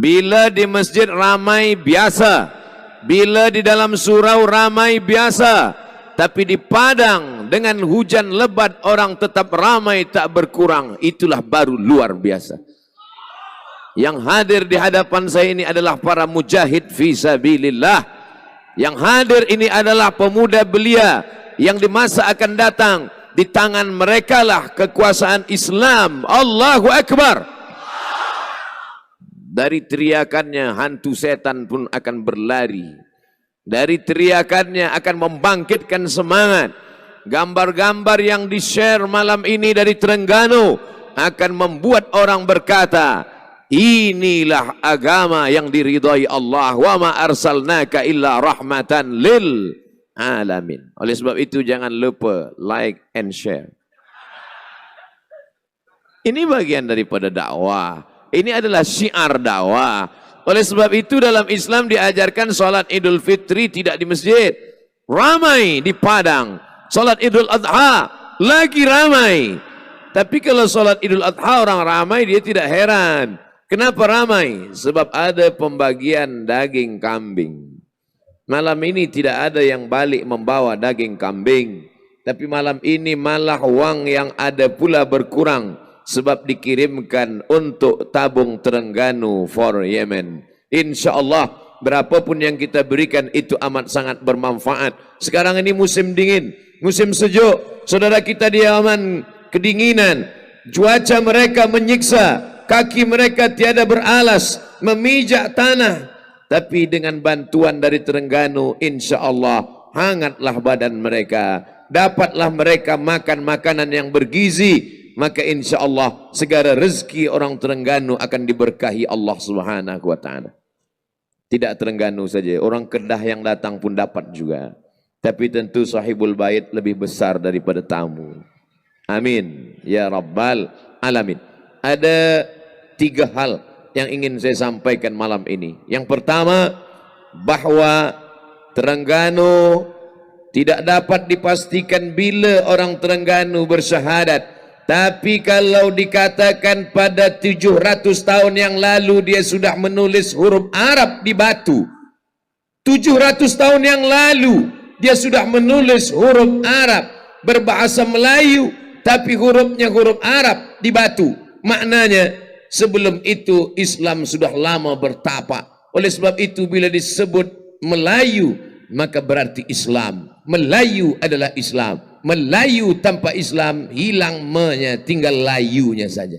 Bila di masjid ramai biasa, bila di dalam surau ramai biasa, tapi di padang dengan hujan lebat orang tetap ramai tak berkurang, itulah baru luar biasa. Yang hadir di hadapan saya ini adalah para mujahid fi sabilillah. Yang hadir ini adalah pemuda belia yang di masa akan datang di tangan mereka lah kekuasaan Islam. Allahu Akbar. Dari teriakannya hantu setan pun akan berlari. Dari teriakannya akan membangkitkan semangat. Gambar-gambar yang di-share malam ini dari Terengganu akan membuat orang berkata, inilah agama yang diridhai Allah. Wa ma arsalnaka illa rahmatan lil alamin. Oleh sebab itu jangan lupa like and share. Ini bagian daripada dakwah. Ini adalah syiar dakwah. Oleh sebab itu dalam Islam diajarkan salat Idul Fitri tidak di masjid, ramai di padang. Salat Idul Adha lagi ramai. Tapi kalau salat Idul Adha orang ramai, dia tidak heran. Kenapa ramai? Sebab ada pembagian daging kambing. Malam ini tidak ada yang balik membawa daging kambing. Tapi malam ini malah wang yang ada pula berkurang. Sebab dikirimkan untuk tabung Terengganu for Yemen. InsyaAllah berapapun yang kita berikan itu amat sangat bermanfaat. Sekarang ini musim dingin, musim sejuk. Saudara kita di Yaman kedinginan. Cuaca mereka menyiksa. Kaki mereka tiada beralas. Memijak tanah. Tapi dengan bantuan dari Terengganu, insyaAllah hangatlah badan mereka. Dapatlah mereka makan makanan yang bergizi. Maka insya Allah segala rezeki orang Terengganu akan diberkahi Allah Subhanahu wa ta'ala. Tidak Terengganu saja, orang Kedah yang datang pun dapat juga. Tapi tentu sahibul bait lebih besar daripada tamu. Amin ya rabbal alamin. Ada 3 hal yang ingin saya sampaikan malam ini. Yang pertama, bahwa Terengganu tidak dapat dipastikan bila orang Terengganu bersyahadat. Tapi kalau dikatakan pada 700 tahun yang lalu dia sudah menulis huruf Arab di batu. 700 tahun yang lalu dia sudah menulis huruf Arab berbahasa Melayu, tapi hurufnya huruf Arab di batu. Maknanya sebelum itu Islam sudah lama bertapa. Oleh sebab itu bila disebut Melayu maka berarti Islam. Melayu adalah Islam. Melayu tanpa Islam hilang me-nya, tinggal layunya saja.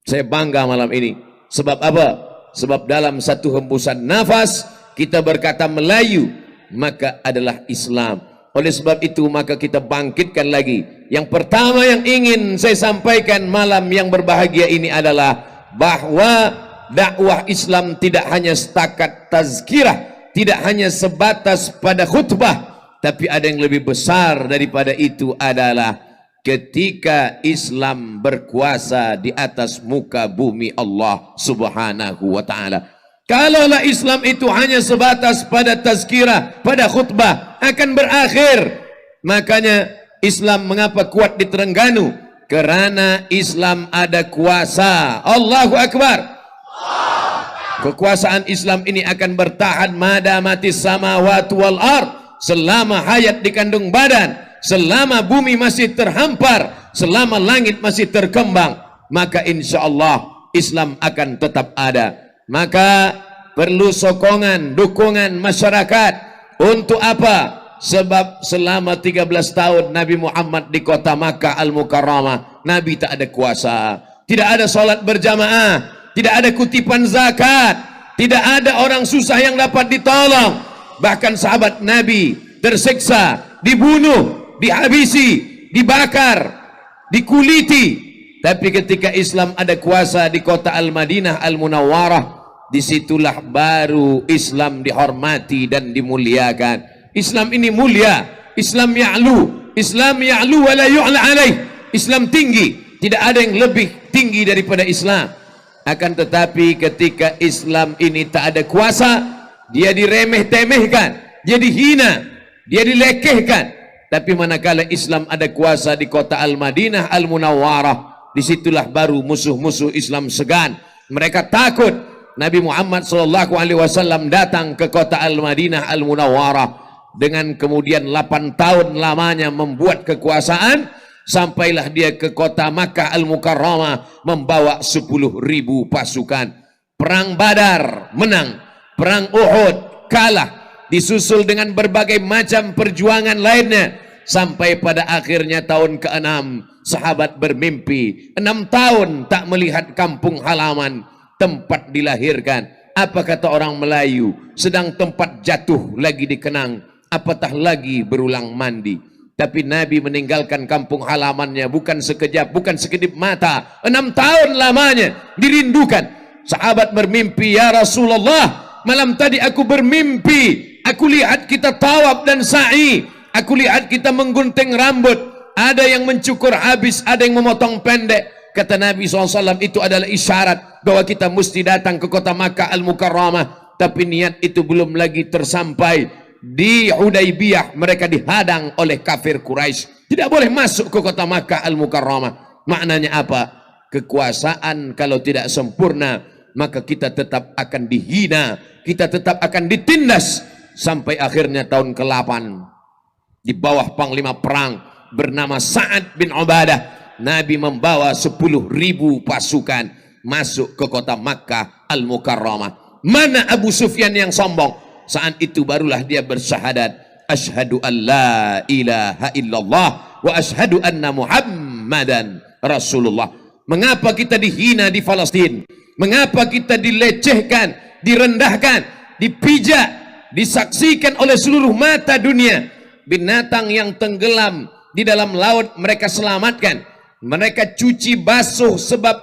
Saya bangga malam ini. Sebab apa? Sebab dalam satu hembusan nafas kita berkata Melayu, maka adalah Islam. Oleh sebab itu maka kita bangkitkan lagi. Yang pertama yang ingin saya sampaikan malam yang berbahagia ini adalah bahwa dakwah Islam tidak hanya setakat tazkirah, tidak hanya sebatas pada khutbah, tapi ada yang lebih besar daripada itu adalah ketika Islam berkuasa di atas muka bumi Allah Subhanahu wa ta'ala. Kalaulah Islam itu hanya sebatas pada tazkirah, pada khutbah, akan berakhir. Makanya Islam mengapa kuat di Terengganu? Kerana Islam ada kuasa. Allahu Akbar. Kekuasaan Islam ini akan bertahan madamatis samawati wal ard. Selama hayat dikandung badan, selama bumi masih terhampar, selama langit masih terkembang, maka insya Allah Islam akan tetap ada. Maka perlu sokongan, dukungan masyarakat. Untuk apa? Sebab selama 13 tahun Nabi Muhammad di kota Makkah Al-Mukarramah, Nabi tak ada kuasa, tidak ada solat berjamaah, tidak ada kutipan zakat, tidak ada orang susah yang dapat ditolong. Bahkan sahabat Nabi tersiksa, dibunuh, dihabisi, dibakar, dikuliti. Tapi ketika Islam ada kuasa di kota Al-Madinah Al-Munawwarah, disitulah baru Islam dihormati dan dimuliakan. Islam ini mulia, Islam ya'lu wa la yu'la alaih. Islam tinggi, tidak ada yang lebih tinggi daripada Islam. Akan tetapi ketika Islam ini tak ada kuasa, dia diremeh-temehkan, dia dihina, dia dilekehkan. Tapi manakala Islam ada kuasa di kota Al-Madinah Al-Munawwarah, disitulah baru musuh-musuh Islam segan. Mereka takut. Nabi Muhammad SAW datang ke kota Al-Madinah Al-Munawwarah dengan kemudian 8 tahun lamanya membuat kekuasaan, sampailah dia ke kota Makkah Al-Mukarramah membawa 10.000 pasukan. Perang Badar menang, perang Uhud kalah, disusul dengan berbagai macam perjuangan lainnya, sampai pada akhirnya tahun ke-6 sahabat bermimpi 6 tahun tak melihat kampung halaman, tempat dilahirkan. Apa kata orang Melayu? Sedang tempat jatuh lagi dikenang, apatah lagi berulang mandi. Tapi Nabi meninggalkan kampung halamannya bukan sekejap, bukan sekedip mata. 6 tahun lamanya dirindukan. Sahabat bermimpi, ya Rasulullah, malam tadi aku bermimpi, aku lihat kita tawaf dan sa'i, aku lihat kita menggunting rambut, ada yang mencukur habis, ada yang memotong pendek. Kata Nabi SAW, itu adalah isyarat bahwa kita mesti datang ke kota Makkah Al-Mukarramah. Tapi niat itu belum lagi tersampai. Di Hudaybiyah mereka dihadang oleh kafir Quraisy. Tidak boleh masuk ke kota Makkah Al-Mukarramah. Maknanya apa? Kekuasaan kalau tidak sempurna, maka kita tetap akan dihina, kita tetap akan ditindas. Sampai akhirnya tahun ke-8, di bawah panglima perang bernama Sa'ad bin Ubadah, Nabi membawa 10.000 pasukan masuk ke kota Makkah Al-Mukarramah. Mana Abu Sufyan yang sombong? Saat itu barulah dia bersyahadat, asyhadu an la ilaha illallah wa asyhadu anna Muhammadan Rasulullah. Mengapa kita dihina di Palestina? Mengapa kita dilecehkan, direndahkan, dipijak, disaksikan oleh seluruh mata dunia? Binatang yang tenggelam di dalam laut mereka selamatkan, mereka cuci basuh sebab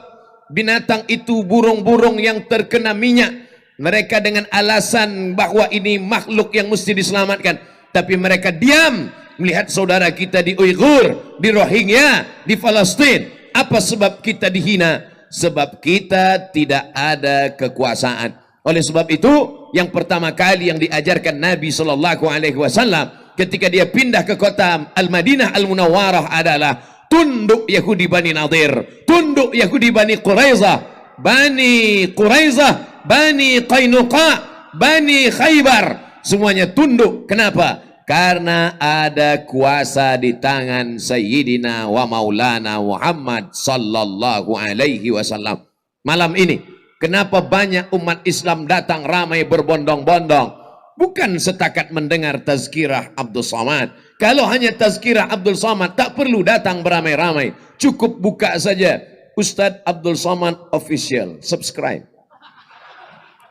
binatang itu burung-burung yang terkena minyak. Mereka dengan alasan bahwa ini makhluk yang mesti diselamatkan, tapi mereka diam melihat saudara kita di Uighur, di Rohingya, di Palestina. Apa sebab kita dihina? Sebab kita tidak ada kekuasaan. Oleh sebab itu, yang pertama kali yang diajarkan Nabi SAW ketika dia pindah ke kota Al-Madinah Al-Munawwarah adalah tunduk Yahudi Bani Nadir, tunduk Yahudi Bani Quraizah, Bani Quraizah, Bani Qainuqa, Bani Khaybar, semuanya tunduk. Kenapa? Karena ada kuasa di tangan Sayyidina wa Maulana Muhammad sallallahu alaihi wasallam. Malam ini, kenapa banyak umat Islam datang ramai berbondong-bondong? Bukan setakat mendengar tazkirah Abdul Somad. Kalau hanya tazkirah Abdul Somad, tak perlu datang beramai-ramai. Cukup buka saja Ustadz Abdul Somad Official, subscribe.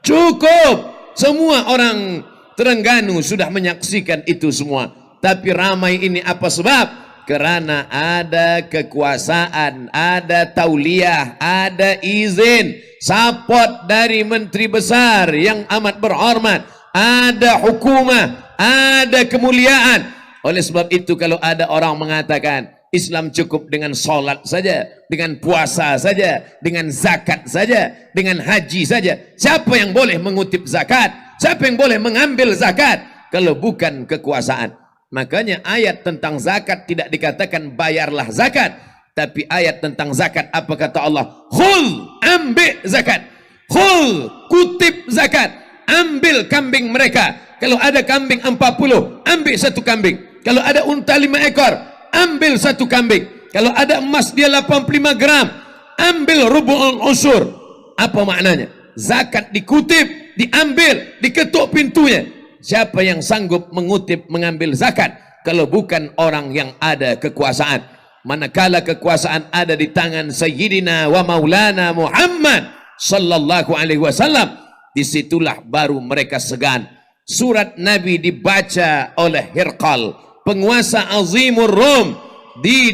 Cukup. Semua orang Terengganu sudah menyaksikan itu semua. Tapi ramai ini apa sebab? Kerana ada kekuasaan, ada tauliah, ada izin, support dari menteri besar yang amat berhormat, ada hukumah, ada kemuliaan. Oleh sebab itu kalau ada orang mengatakan Islam cukup dengan solat saja, dengan puasa saja, dengan zakat saja, dengan haji saja. Siapa yang boleh mengutip zakat? Siapa yang boleh mengambil zakat kalau bukan kekuasaan? Makanya ayat tentang zakat tidak dikatakan bayarlah zakat, tapi ayat tentang zakat apa kata Allah? Khul, ambil zakat. Khul, kutip zakat. Ambil kambing mereka. Kalau ada kambing 40, ambil 1 kambing. Kalau ada unta 5 ekor, ambil 1 kambing. Kalau ada emas dia 85 gram, ambil rubu'ul usyur. Apa maknanya? Zakat dikutip, diambil, diketuk pintunya. Siapa yang sanggup mengutip, mengambil zakat kalau bukan orang yang ada kekuasaan? Manakala kekuasaan ada di tangan Sayyidina wa Maulana Muhammad sallallahu alaihi wasallam, disitulah baru mereka segan. Surat Nabi dibaca oleh Hirqal, penguasa Azimur Rum di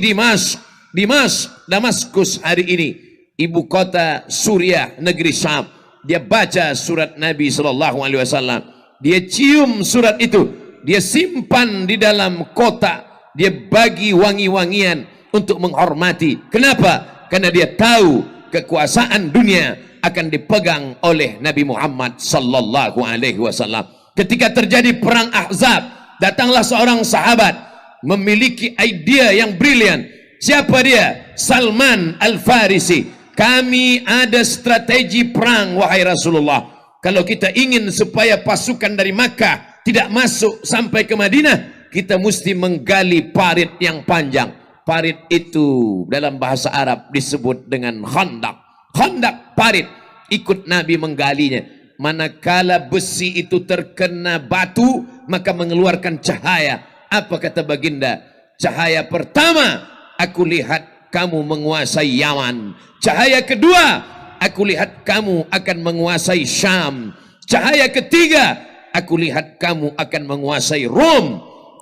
Damaskus hari ini, ibu kota Suriah, negeri Syam. Dia baca surat Nabi SAW, dia cium surat itu, dia simpan di dalam kotak, dia bagi wangi-wangian untuk menghormati. Kenapa? Karena dia tahu kekuasaan dunia akan dipegang oleh Nabi Muhammad SAW. Ketika terjadi perang Ahzab, datanglah seorang sahabat memiliki idea yang brilian. Siapa dia? Salman Al-Farisi. kami ada strategi perang wahai Rasulullah. Kalau kita ingin supaya pasukan dari Makkah tidak masuk sampai ke Madinah, kita mesti menggali parit yang panjang. Parit itu dalam bahasa Arab disebut dengan khandak. Khandak parit, ikut Nabi menggalinya. Manakala besi itu terkena batu, maka mengeluarkan cahaya. Apa kata baginda? Cahaya pertama, aku lihat kamu menguasai Yaman. Cahaya kedua, aku lihat kamu akan menguasai Syam. Cahaya ketiga, aku lihat kamu akan menguasai Rom.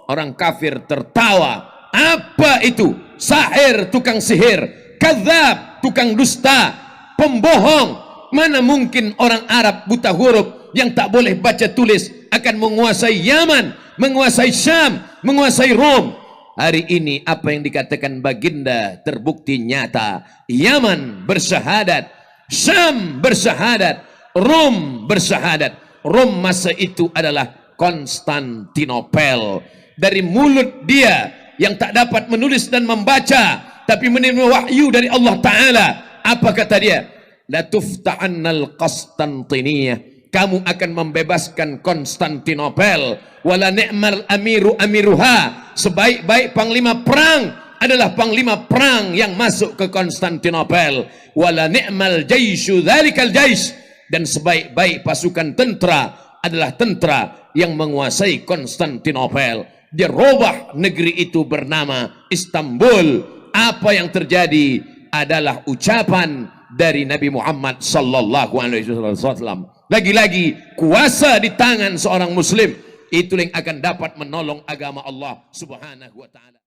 Orang kafir tertawa. Apa itu? Sahir, tukang sihir. Kadzab, tukang dusta. Pembohong. Mana mungkin orang Arab buta huruf yang tak boleh baca tulis akan menguasai Yaman, menguasai Syam, menguasai Rom. Hari ini apa yang dikatakan baginda terbukti nyata. Yaman bersyahadat, Syam bersyahadat, Rom bersyahadat. Rom masa itu adalah Konstantinopel. Dari mulut dia yang tak dapat menulis dan membaca, tapi menerima wahyu dari Allah Ta'ala. Apa kata dia? La tufta'annal Konstantiniyah. Kamu akan membebaskan Konstantinopel. Wala ni'mal amiru amiruha. Sebaik-baik panglima perang adalah panglima perang yang masuk ke Konstantinopel. Wala ni'mal jaishu dzalikal jais. Dan sebaik-baik pasukan tentera adalah tentera yang menguasai Konstantinopel. Dia robah negeri itu bernama Istanbul. Apa yang terjadi adalah ucapan dari Nabi Muhammad sallallahu alaihi wasallam. Lagi-lagi kuasa di tangan seorang muslim, itu yang akan dapat menolong agama Allah Subhanahu wa taala.